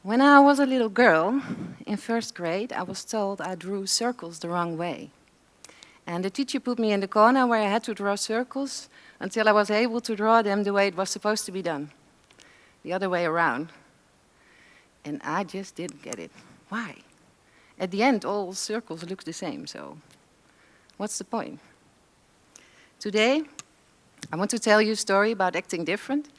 When I was a little girl, in first grade, I was told I drew circles the wrong way. And the teacher put me in the corner where I had to draw circles until I was able to draw them the way it was supposed to be done, the other way around. And I just didn't get it. Why? At the end, all circles look the same, so what's the point? Today, I want to tell you a story about acting different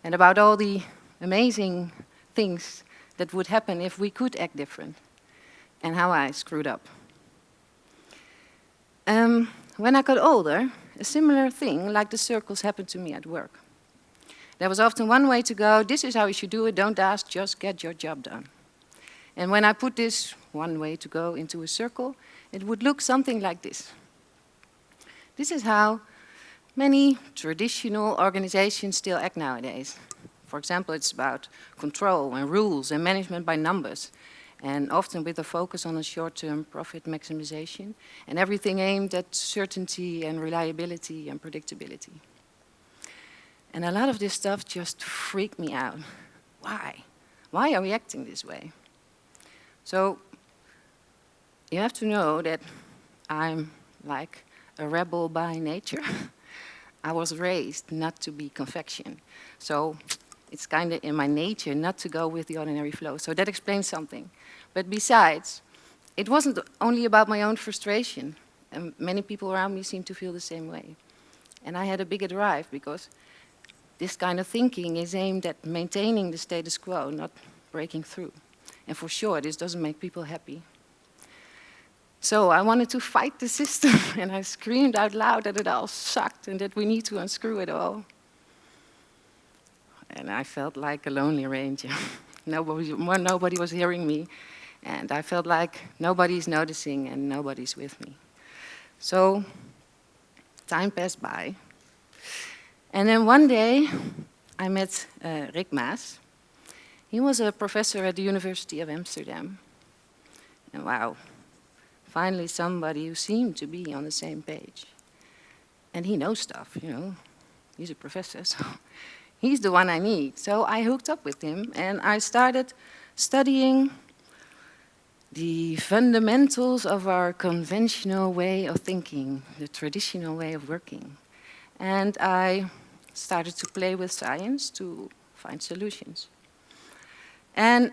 and about all the amazing things that would happen if we could act different, and how I screwed up. When I got older, a similar thing like the circles happened to me at work. There was often one way to go, this is how you should do it, don't ask, just get your job done. And when I put this one way to go into a circle, it would look something like this. This is how many traditional organizations still act nowadays. For example, it's about control and rules and management by numbers, and often with a focus on a short-term profit maximization, and everything aimed at certainty and reliability and predictability. And a lot of this stuff just freaked me out. Why? Why are we acting this way? So you have to know that I'm like a rebel by nature. I was raised not to be confection. So it's kind of in my nature not to go with the ordinary flow. So that explains something. But besides, it wasn't only about my own frustration. And many people around me seem to feel the same way. And I had a bigger drive because this kind of thinking is aimed at maintaining the status quo, not breaking through. And for sure, this doesn't make people happy. So I wanted to fight the system, and I screamed out loud that it all sucked and that we need to unscrew it all. And I felt like a lonely ranger. Nobody was hearing me, and I felt like nobody's noticing and nobody's with me. So time passed by. And then one day, I met Rick Maas. He was a professor at the University of Amsterdam. And wow, finally somebody who seemed to be on the same page. And he knows stuff, you know. He's a professor, so he's the one I need. So I hooked up with him, and I started studying the fundamentals of our conventional way of thinking, the traditional way of working. And I started to play with science to find solutions. And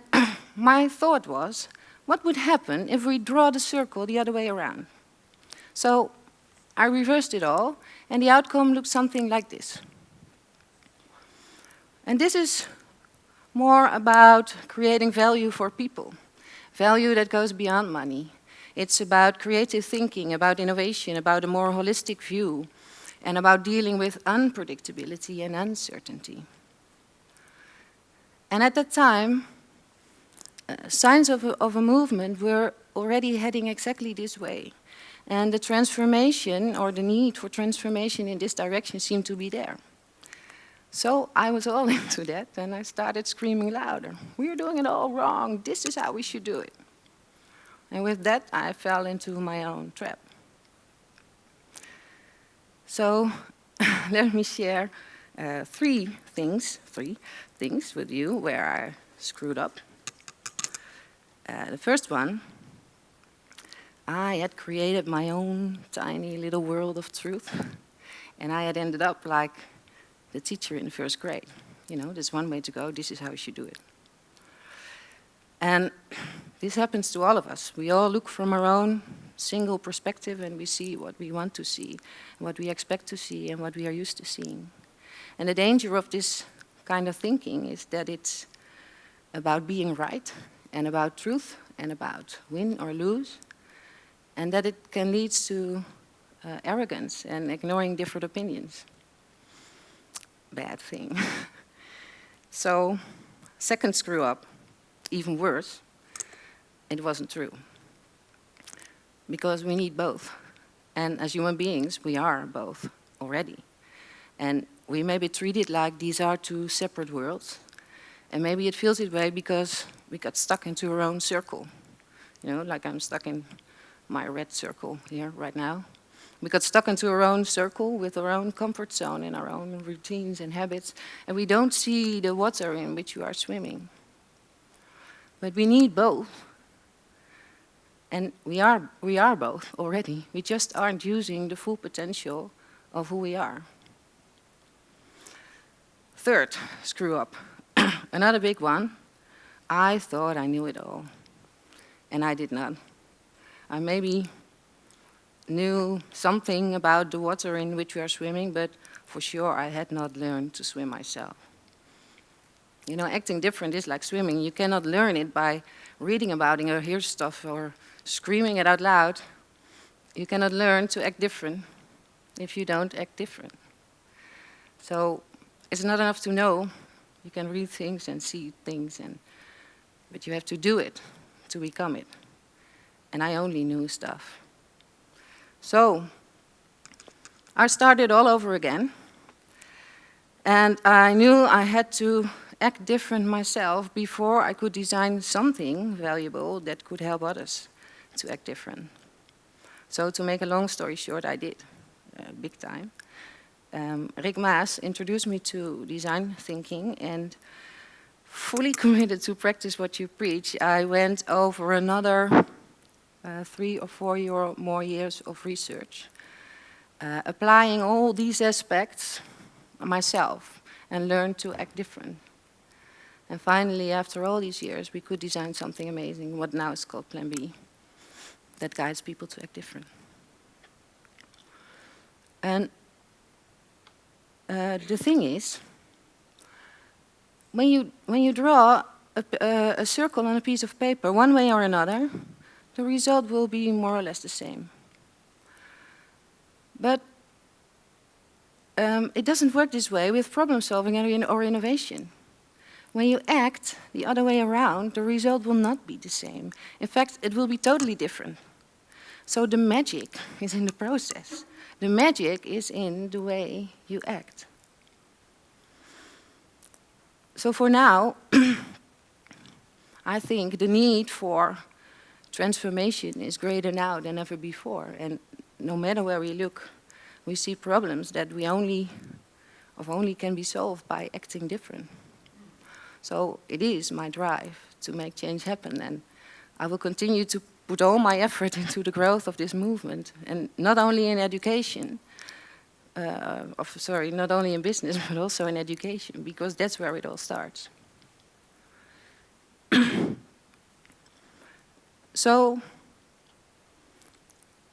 my thought was, what would happen if we draw the circle the other way around? So I reversed it all, and the outcome looked something like this. And this is more about creating value for people, value that goes beyond money. It's about creative thinking, about innovation, about a more holistic view, and about dealing with unpredictability and uncertainty. And at that time, signs of a movement were already heading exactly this way. And the transformation, or the need for transformation in this direction, seemed to be there. So I was all into that, and I started screaming louder. We're doing it all wrong. This is how we should do it. And with that, I fell into my own trap. So let me share three things with you where I screwed up. The first one, I had created my own tiny little world of truth, and I had ended up like the teacher in the first grade. You know, there's one way to go, this is how you should do it. And this happens to all of us. We all look from our own single perspective, and we see what we want to see, what we expect to see, and what we are used to seeing. And the danger of this kind of thinking is that it's about being right, and about truth, and about win or lose, and that it can lead to arrogance and ignoring different opinions. Bad thing. So, second screw up, even worse, it wasn't true. Because we need both. And as human beings, we are both already. And we may be treated like these are two separate worlds. And maybe it feels that way because we got stuck into our own circle. You know, like I'm stuck in my red circle here right now. We got stuck into our own circle with our own comfort zone and our own routines and habits, and we don't see the water in which we are swimming. But we need both. And we are both already. We just aren't using the full potential of who we are. Third screw up, another big one. I thought I knew it all, and I did not. I maybe knew something about the water in which we are swimming, but for sure I had not learned to swim myself. You know, acting different is like swimming. You cannot learn it by reading about it or hear stuff or screaming it out loud. You cannot learn to act different if you don't act different. So it's not enough to know. You can read things and see things, but you have to do it to become it. And I only knew stuff. So I started all over again. And I knew I had to act different myself before I could design something valuable that could help others to act different. So to make a long story short, I did, big time. Rick Maas introduced me to design thinking, and fully committed to practice what you preach, I went over another 3 or 4 more years of research, applying all these aspects myself and learned to act different. And finally, after all these years, we could design something amazing, what now is called Plan B, that guides people to act different. And the thing is, when you draw a circle on a piece of paper, one way or another, the result will be more or less the same. But it doesn't work this way with problem solving or innovation. When you act the other way around, the result will not be the same. In fact, it will be totally different. So the magic is in the process. The magic is in the way you act. So for now, I think the need for transformation is greater now than ever before. And no matter where we look, we see problems that only can be solved by acting different. So it is my drive to make change happen, and I will continue to put all my effort into the growth of this movement, and not only in education, not only in business, but also in education, because that's where it all starts. So,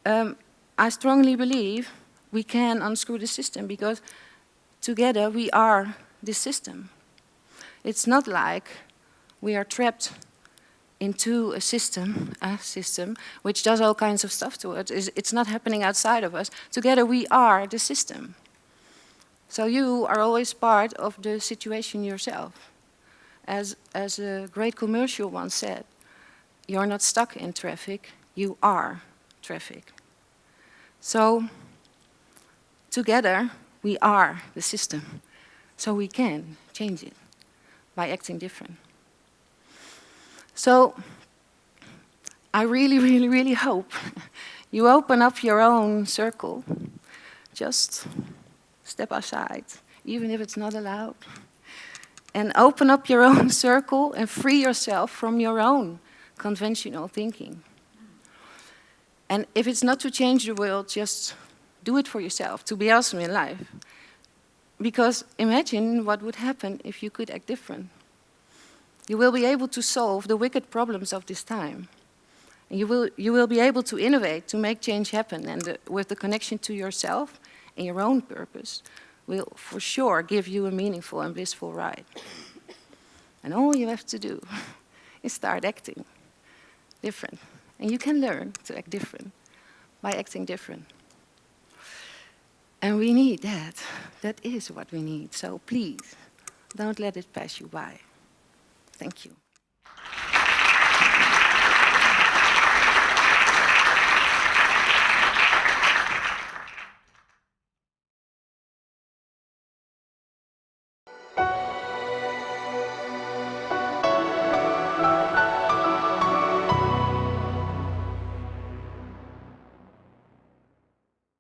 I strongly believe we can unscrew the system, because together we are the system. It's not like we are trapped into a system which does all kinds of stuff to us. It's not happening outside of us. Together we are the system. So you are always part of the situation yourself. As a great commercial once said, you're not stuck in traffic, you are traffic. So together we are the system. So we can change it by acting different. So I really, really, really hope you open up your own circle. Just step aside, even if it's not allowed. And open up your own circle and free yourself from your own conventional thinking. And if it's not to change the world, just do it for yourself, to be awesome in life. Because imagine what would happen if you could act different. You will be able to solve the wicked problems of this time. And you will be able to innovate, to make change happen, and with the connection to yourself and your own purpose will for sure give you a meaningful and blissful ride. And all you have to do is start acting different. And you can learn to act different by acting different. And we need that. That is what we need. So please, don't let it pass you by. Thank you.